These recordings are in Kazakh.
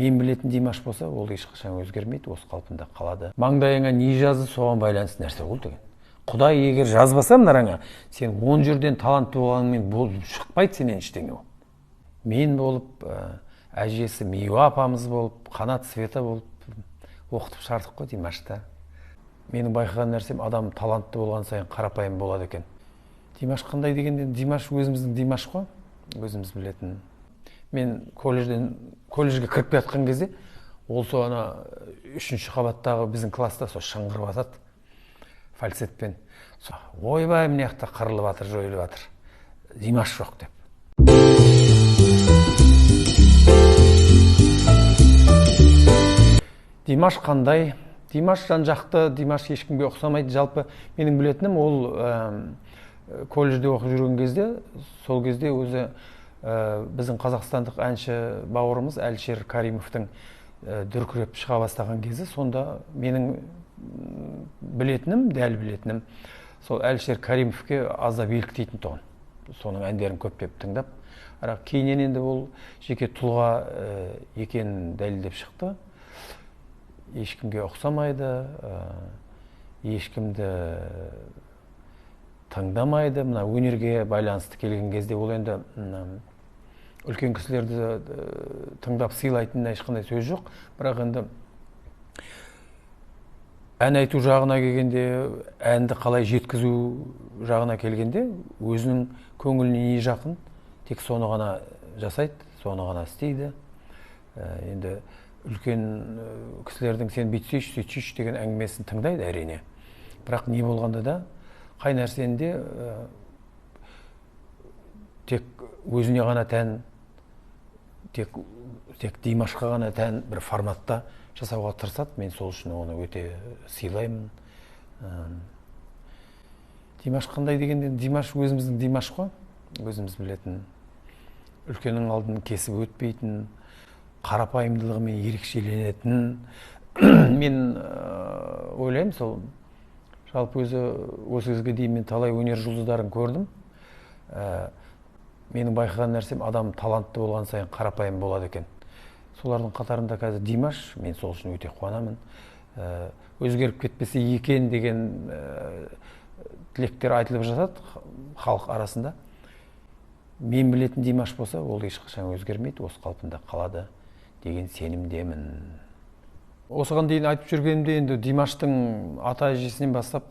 Мен білетін Димаш болса, ол ешқашан өзгермейді, осы қалпында қалады. Маңдайыңа не жазды, соған байланысты нәрсе ол деген. Құдай егер жазбаса мынараңа, сен 10 жерден талантты болғанмен шықпайды сенен ештеңе ол. Мен болып, әжесі Миуа апамыз болып, Қанат Света болып оқытып шығардық қой Димашты. Менің байқаған нәрсем, адам талантты болған сайын қарапайым болады екен. Димаш қандай дегенде, Димаш өзіміздің Димаш қой, өзіміз білетін. Мен колледжге кіріп жатқан кезде, ол соны 3-ші қабаттағы біздің класста сол шыңғырып атады фальцетпен. Ойбай, мына жақта қырылып жатыр, жойылып жатыр. Димаш жоқ деп. Димаш қандай? Димаш жан-жақты, Димаш ешкімге ұқсамайды. Жалпы менің білетінім, ол колледжде оқып жүрген кезде, сол кезде өзі біздің қазақстандық әнші бауырымыз Әлішер Каримовтың дүркіреп шыға бастаған кезі, сонда менің білетінім, дәл білетінім, сол Әлішер Каримовке аздап еліктейтін тұғын. Соның әндерін көптеп тыңдап. Бірақ кейіннен енді ол жеке тұлға екенін дәлелдеп шықты. Ешкімге ұқсамайды, ешкімді тыңдамайды. Мына өнерге байланысты келген кезде ол енді үлкен кісілерді тыңдап сыйлайтын ешқандай сөз жоқ. Бірақ енді ән айту жағына келгенде, әнді қалай жеткізу жағына келгенде, өзінің көңіліне не жақын, тек соны ғана жасайды, соны ғана істейді. Енді үлкен кісілердің сен бүйтсейші, сөйтсейші деген әңгімесін тыңдайды әрине. Бірақ не болғанда да, қай нәрсенде тек өзіне ғана тән, тек Димашқа ғана тән бір форматта жасауға тырысады. Мен сол үшін оны өте сыйлаймын. Димаш қандай дегенде, Димаш өзіміздің Димаш қой, өзіміз білетін. Үлкеннің алдын кесіп өтпейтін, қарапайымдылығымен ерекшеленетін. Мен ойлаймын, сол жалпы осы кезге дейін мен талай өнер жұлдыздарын көрдім. Менің байқаған нәрсем, адам талантты болған сайын қарапайым болады екен. Солардың қатарында қазір Димаш, мен сол үшін өте қуанамын. Өзгеріп кетпесе екен деген тілектер айтылып жатады халық арасында. Мен білетін Димаш болса, ол ешқашан өзгермейді, осы қалпында қалады деген сенімдемін. Осыған дейін айтып жүргенімде, енді Димаштың ата-әжесінен бастап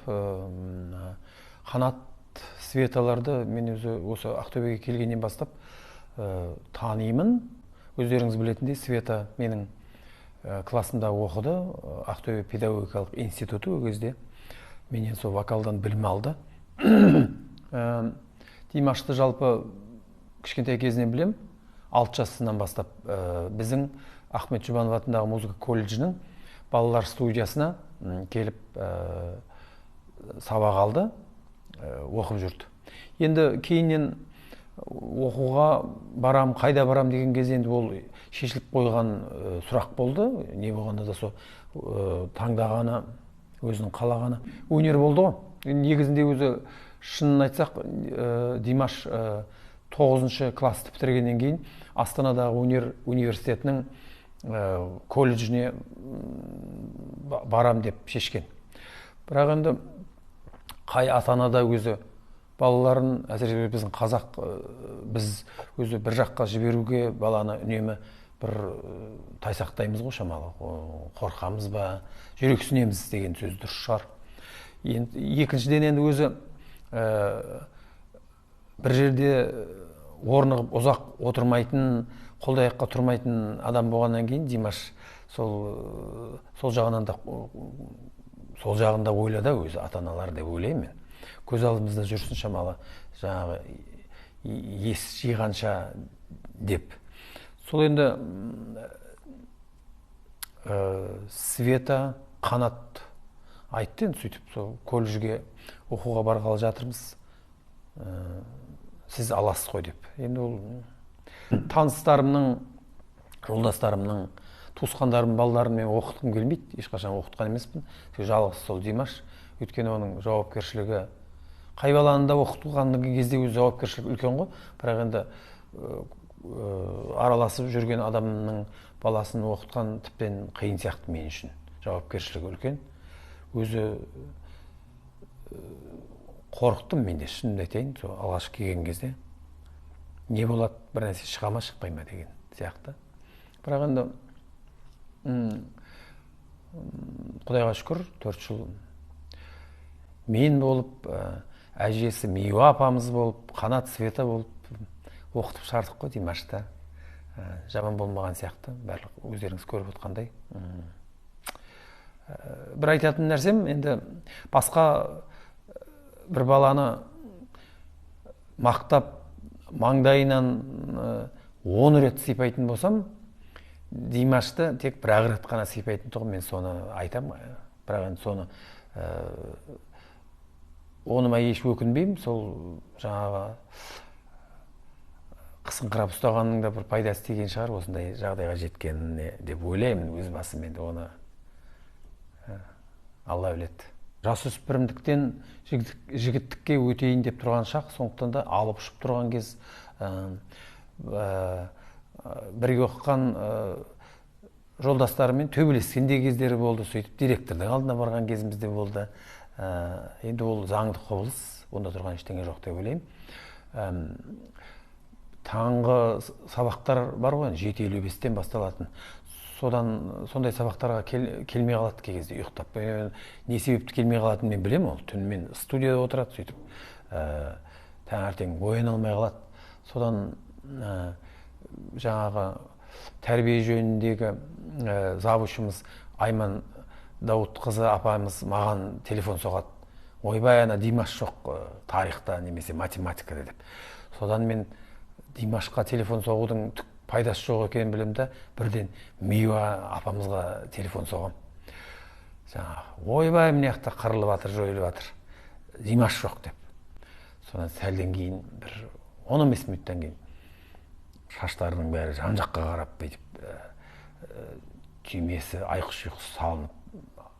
Қанат Светаларды мен осы Ақтөбеге келгеннен бастап танимын. Өздеріңіз білетіндей, Света менің классымда оқыды, Ақтөбе педагогикалық институты ол кезде. Менен сол вокалдан білім алды. Димашты жалпы кішкентай кезінен білем, 6 жасынан бастап біздің Ахмет Жұбанов атындағы музыка колледжінің балалар студиясына келіп сабақ алды, оқып жүрді. Енді кейіннен оқуға барам, қайда барам деген кезде енді ол шешіліп қойған сұрақ болды. Не болғанда да сол таңдағаны, өзінің қалағаны өнер болды ғой. Негізінде өзі шынын айтсақ, Димаш 9-шы класты бітіргеннен кейін Астанадағы өнер университетінің колледжіне барам деп шешкен. Бірақ енді қай ата-анада өзі балаларын, әсіресе біздің қазақ, біз өзі бір жаққа жіберуге баланы үнемі бір тайсақтаймыз ғой шамалы, қорқамыз ба, жүрексінеміз деген сөз дұрыс шығар. Екіншіден енді өзі бір жерде орнығып ұзақ отырмайтын, қолда-аяққа тұрмайтын адам болғаннан кейін Димаш сол жағында ойлады өзі ата-аналар деп ойлаймын мен. Көз алдымызда жүрсін шамалы, жаңағы ес жиғанша деп. Сол енді Света, Қанат айтты, енді сөйтіп сол колледжге оқуға барғалы жатырмыз, сіз аласыз қой деп. Енді ол таныстарымның, жолдастарымның, туысқандарымның балаларын мен оқытқым келмейді, ешқашан оқытқан емеспін. Жалғыз сол Димаш, өйткені оның жауапкершілігі қай баланы да оқытылған кезде өз жауапкершілік үлкен ғой. Бірақ енді араласып жүрген адамның баласын оқытқан тіптен қиын сияқты мен үшін. Жауапкершілігі үлкен. Өзі қорықтым мен де, шынымды айтайын, сол алғаш келген кезде. Не болады, бір нәрсе шыға ма, шықпай ма деген сияқты. Бірақ енді Құдайға шүкір, 4 жыл мен болып, әжесі Миуа апамыз болып, Қанат Света болып оқытып шығардық қой Димашты. Жаман болмаған сияқты, барлық өздеріңіз көріп отқандай. Бір айтатын нәрсем, енді басқа бір баланы мақтап, маңдайынан 10 рет сипайтын болсам, Димашты тек бір рет қана сипайтын тұғым, мен соны айтам. Бірақ енді соны оныма еш өкінбеймін, сол жаңағы қысыңқырап ұстағанның да бір пайдасы тиген шығар, осындай жағдайға жеткеніне деп ойлаймын өз басым. Енді оны Алла біледі. Жасөспірімдіктен жігіттікке өтейін деп тұрған шақ, сондықтан да алып ұшып тұрған кез, бірге оқыған жолдастарымен төбелескен де кездері болды. Сөйтіп директордың алдына барған кезіміз де болды. Енді ол заңды құбылыс, онда тұрған ештеңе жоқ деп ойлаймын. Таңғы сабақтар бар ғой, 7:55-тен басталатын. Сондай сабақтарға келмей қалады кей кезде, ұйықтап. Не себепті келмей қалатынын мен білемін, ол түнімен студияда отырады, сөйтіп таңертең ояна алмай қалады. Содан жаңағы тәрбие жөніндегі завучымыз Айман Дауытқызы апамыз маған телефон соғады. Ойбай, ана Димаш жоқ тарихта немесе математикада деп. Содан мен Димашқа телефон соғудың пайдасы жоқ екенін білем да, бірден Миуа апамызға телефон соғам. Ойбай, міне жақта қырылып жатыр, жойылып жатыр, Димаш жоқ деп. Содан сәлден кейін, бір 10-15 минуттан кейін шаштарының бәрі жан жаққа қарап, түймесі айқыш-ұйқысы салынып,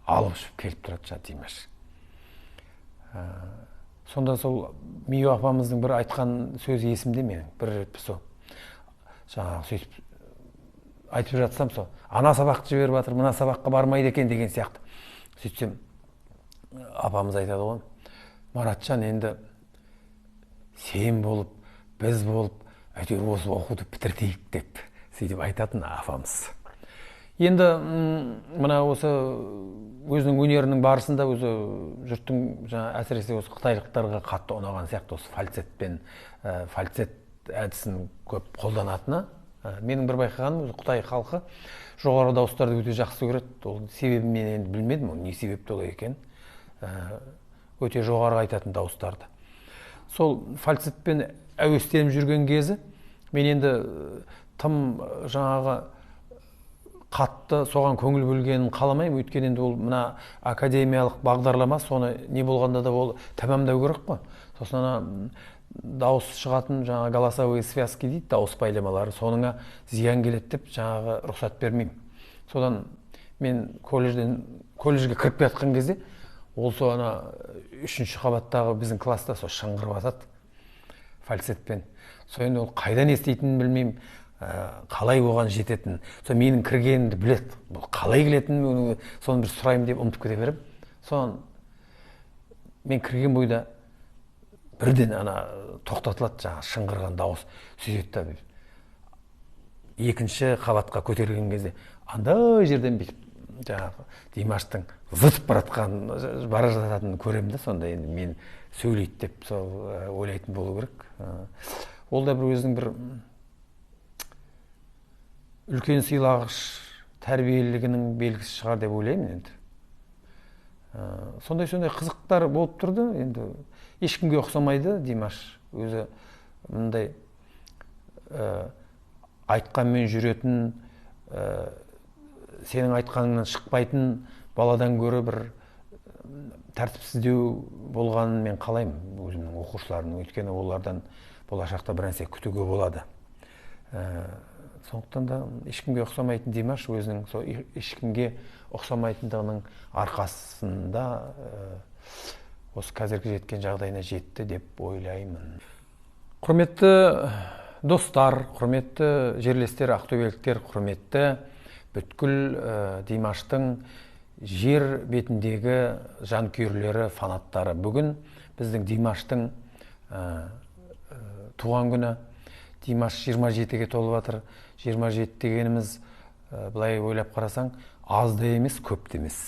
алып ұшып келіп тұрады Димаш. Сонда сол Миуа апамыздың бір айтқан сөзі есімде менің, бір рет сол. Жаңағы сөйтіп айтып жатсам сол, ана сабақты жіберіп жатыр, мына сабаққа бармайды екен деген сияқты. Сөйтсем, апамыз айтады ғой, Маратжан, енді сен болып, біз болып, әйтеуір осы оқуды бітіртейік деп сөйтіп айтатын апамыз. Енді мына осы өзінің өнерінің барысында өзі жұрттың әсіресе осы қытайлықтарға қатты ұнаған сияқты осы фальцет әдісін көп қолданатыны. Менің бір байқағаным, өзі Қытай халқы жоғары дауыстарды өте жақсы көреді. Ол себебін мен енді білмедім, не себепті олай екен. Өте жоғары айтатын дауыстарды. Сол фальцетпен әуестеніп жүрген кезі мен енді тым жаңағы қатты соған көңіл бөлгенін қаламаймын. Өйткені енді ол мына академиялық бағдарлама, соны не болғанда да ол тәмамдау керек қой. Сосын ана дауыс шығатын жаңағы голосовые связки дейді, дауыс байламалары, соныңа зиян келеді деп жаңағы рұқсат бермеймін. Содан мен колледжге кіріп жатқан кезде ол сол ана 3-ші қабаттағы біздің класста сол шыңғырып жатады фальцетпен. Сол енді ол қайдан еститінін білмеймін, қалай оған жететін. Сол менің кіргенімді біледі, бұл қалай келетінін, соны бір сұрайым деп ұмытып кете берем. Соны мен кірген бойда бірден ана тоқтатылады, жаңа шыңғырған дауыс сөйтеді. 2-ші қабатқа көтерілген кезде андай жерден бүйтіп жаңағы Димаштың зытып бара жататынын көремін да, сонда енді мен сөйлейді деп сол ойлайтын болу керек. Ол да бір өзінің бір үлкен сыйлағыш тәрбиелігінің белгісі шығар деп ойлаймын енді. Сондай қызықтар болып тұрды. Енді ешкімге ұқсамайды Димаш. Өзі мындай айтқанмен жүретін, сенің айтқаныңнан шықпайтын баладан гөрі бір тәртіпсіздеу болғанын мен қалаймын өзімнің оқушыларымның. Өйткені олардан болашақта бір нәрсе күтуге болады. Сондықтан да ешкімге ұқсамайтын Димаш өзінің ешкімге ұқсамайтындығының арқасында осы қазіргі жеткен жағдайына жетті деп ойлаймын. Құрметті Достар, құрметті жерлестер, ақтөбеліктер, құрметті бүткіл Димаштың жер бетіндегі жанкүйерлері, фанаттары. Бүгін біздің Димаштың туған күні. Димаш 27-ге толып жатыр. 27 дегеніміз, былай ойлап қарасаң, аз да емес, көп та емес.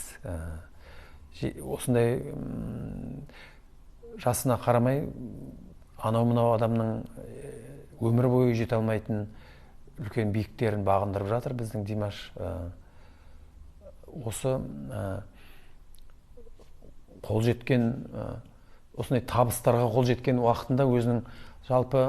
Осындай жасына қарамай, анау-мынау адамның өмір бойы жете алмайтын үлкен биіктерін бағындырып жатыр біздің Димаш. Осы қол жеткен, осындай табыстарға қол жеткен уақытында өзінің жалпы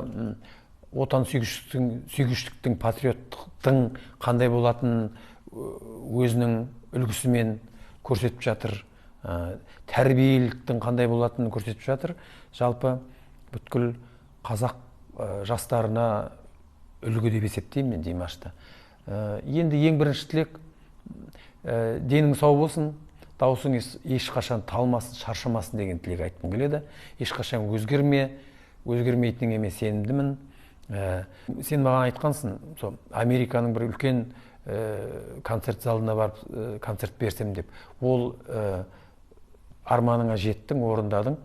отан сүйгіштіктің, патриоттықтың қандай болатынын өзінің үлгісімен көрсетіп жатыр. Тәрбиеліктің қандай болатынын көрсетіп жатыр. Жалпы бүткіл қазақ жастарына үлгі деп есептеймін мен Димашты. Енді ең бірінші тілек, денің сау болсын, даусың ешқашан талмасын, шаршамасын деген тілек айтқым келеді. Ешқашан өзгермейтініңе мен сенімдімін. Сен маған айтқансың, Американың бір үлкен концерт залына барып концерт берсем деп. Ол арманыңа жеттің, орындадың.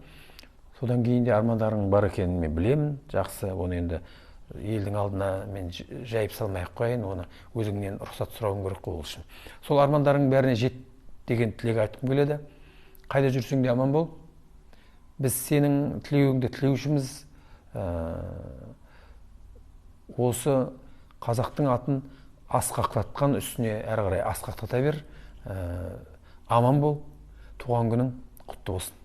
Содан кейін де армандарың бар екенін мен білемін. Жақсы, оны енді елдің алдына мен жайып салмай-ақ қояйын, оны өзіңнен рұқсат сұрауым керек қой ол үшін. Сол армандарың бәріне жет деген тілек айтқым келеді. Қайда жүрсең де аман бол. Біз сенің тілеуіңді тілеушіміз. Осы қазақтың атын асқақтатқан үстіне әрі қарай асқақтата бер. Аман бол. Туған күнің құтты болсын.